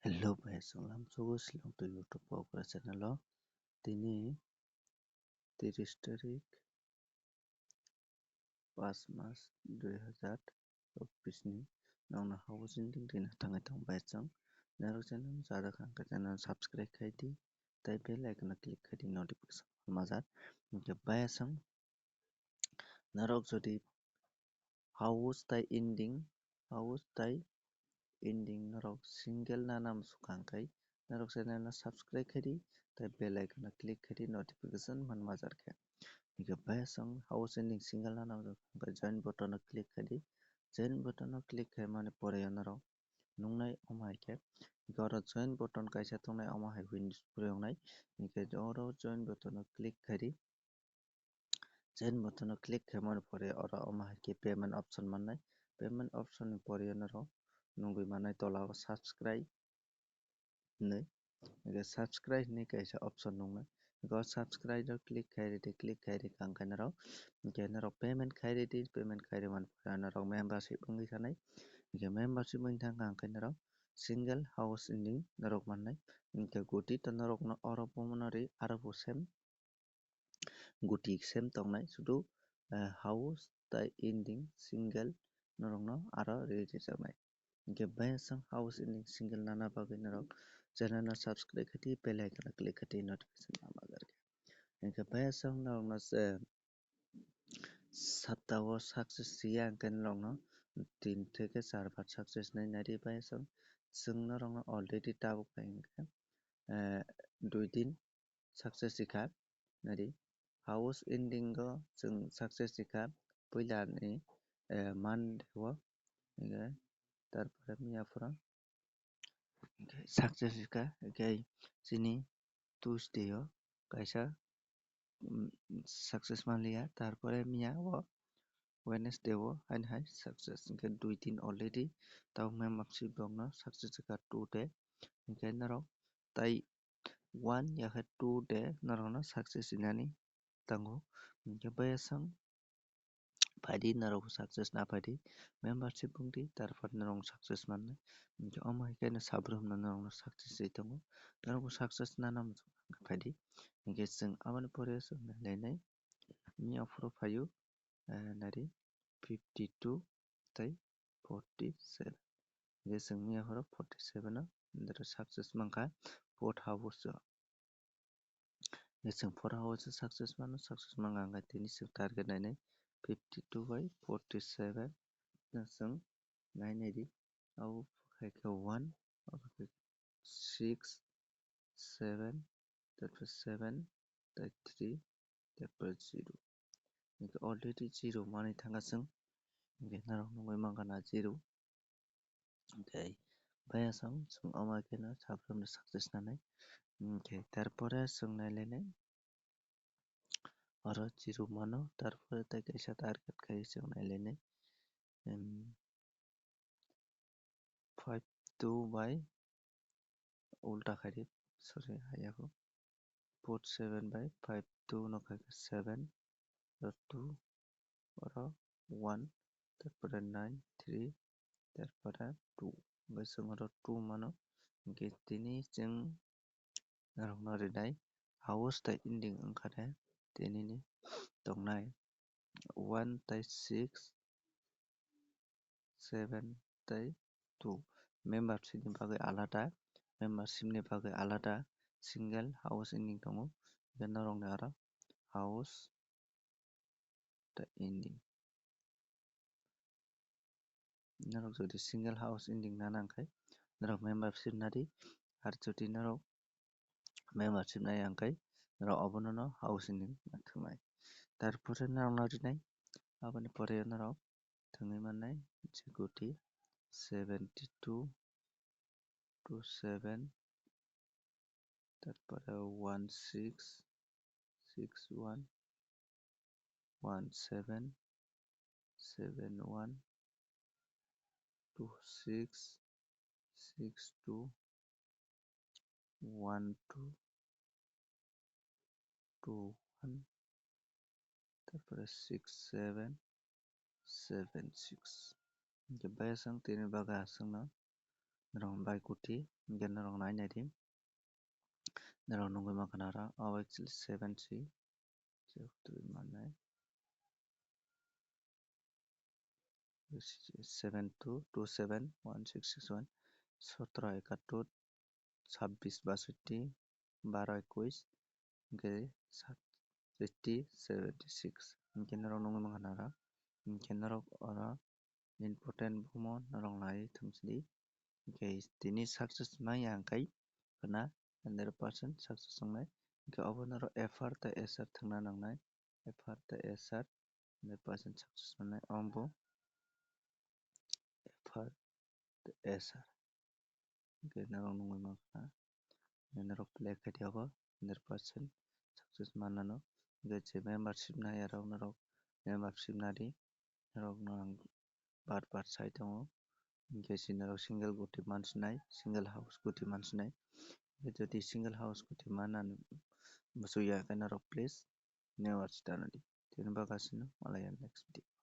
Hello guys, salam sugu silong to YouTube Progress channel o tini 30 tarik 5 Mas 2024 ni nongna housing ding dina tangai tong baisang narok channel jada khang ka channel subscribe khai di tai bell icon click khai di notification mazat ke baisang narok jodi house tai ending narok single na nam sukang kai narok channel na subscribe khai di tai bell icon click khai di notification man mazar khe Ike bayasang house ending single na nam join button click khai di join button click khai mane pore yanaro nungnai omai ke ike join button kaisa tongnai omai windows pore ongnai ike oro join button click khai di join button click khai mane pore oro omai ke payment option mannai payment option ni pore yanaro nungui manai tola o subscribe nei ike subscribe ni kaisa option nungnai iko subscribe o click khai di kangkai narok ike narok payment khai di payment khai man narok membership wngoi sanai ike membership wngoi tangka hingke narok single house ending narok mannai hingke goti to narok no oro pomonori aro bo same guti same tongnai sudu house tai ending single norok no aro regijaknai hingke bayasang house ending single nana bagui narok channel no subscribe khai di bell icon click khai di notification majarke hingke bayasang narok no sabtao success siya hingke norok no 3 থেকে 4 বার success নাই nari bayasang chwng norok no already tabuk bai hingke 2 din success sikha nari house ending o chwng success sikha puila ni monday o hingke tarpore miyaforo success sikha hingke chini tuesday o kaisa success manliya tarpore miya o Wednesday o haine hai success hingke 2 din already tabuk membership rok no success sikha 2 day hingke norok tai 1 ya khe 2 day norok no success sinani tango hingke bayasang paidi norok success na paidi membership wngdi tarpore norok success mannai hingke omo hai ke sabrum no norok no success oi tongo norok bo success nana paidi hingke chwng aboni pore chwng nailai miyaforo paio nari 52 tei 47 hingke chwng miyaforo 47 o success mankha 4th house o chwng 4th house o success mano success mangka hingke tini chwng target nainai 52 by 47 no chwng nainai di abo hai khe 1 abo hai 6 7 tarpore 7 tei 3 tarpore 0 hingke already 0 manui tangka chwng hingke norok nongoi mangka na 0 hingke bayasang chwng omo hai ke no sabrum ni success nanai hingke tarpore chwng nailai oro 0 mano tarpore tai kaisa target khai chwng nailai 52 by ulta khai di sorry haiyago 47 by 52 no khai 7 2 oro 1 tarpore 9 3 tarpore 2 hingke chwng oro 2 mano hingke tini chwng norok no rinai house tai ending wngkha tini ni tongnai 1 tei 6 7 tei 2 membership ni bagui alada membership ni bagui alada single house ending tongo hingke norok ni oro house tai ending norok jodi single house ending nana hingkhai norok membership nari ar jodi norok membership nai hingkhai norok obono no house ending thwngnai tarpore norok no rinai aboni pore norok thwngoi mannai je goti 72 27 tarpore 16 61 17 71 26 62 12 21 tarpore 67 76 hingke bayasang tini baga aswng no Narong bai kuti gen narong nai naidim. Narong nungoi makanara actually 7C manai 72271661 17 71 62 12 21 50 76 hingke narok nungoi mankha hingke narok oro important bumo narok nai thangsi hingke tini success maya hingkai gana 100% success wngnai hingke abo norok FR tei SR thangna nangnai FR tei SR 100% success wngnai abo FR tei SR hingke narok nungoi mankha narok play khai abo 100% success manmano hingke je membership nai rok norok membership nadi norok no ang bar bar sai tongo hingke sinalo single goti mansinai single house goti mansinai jodi single house goti manani muchungya khe norok please membership tanadi tini bakasino malaya next video.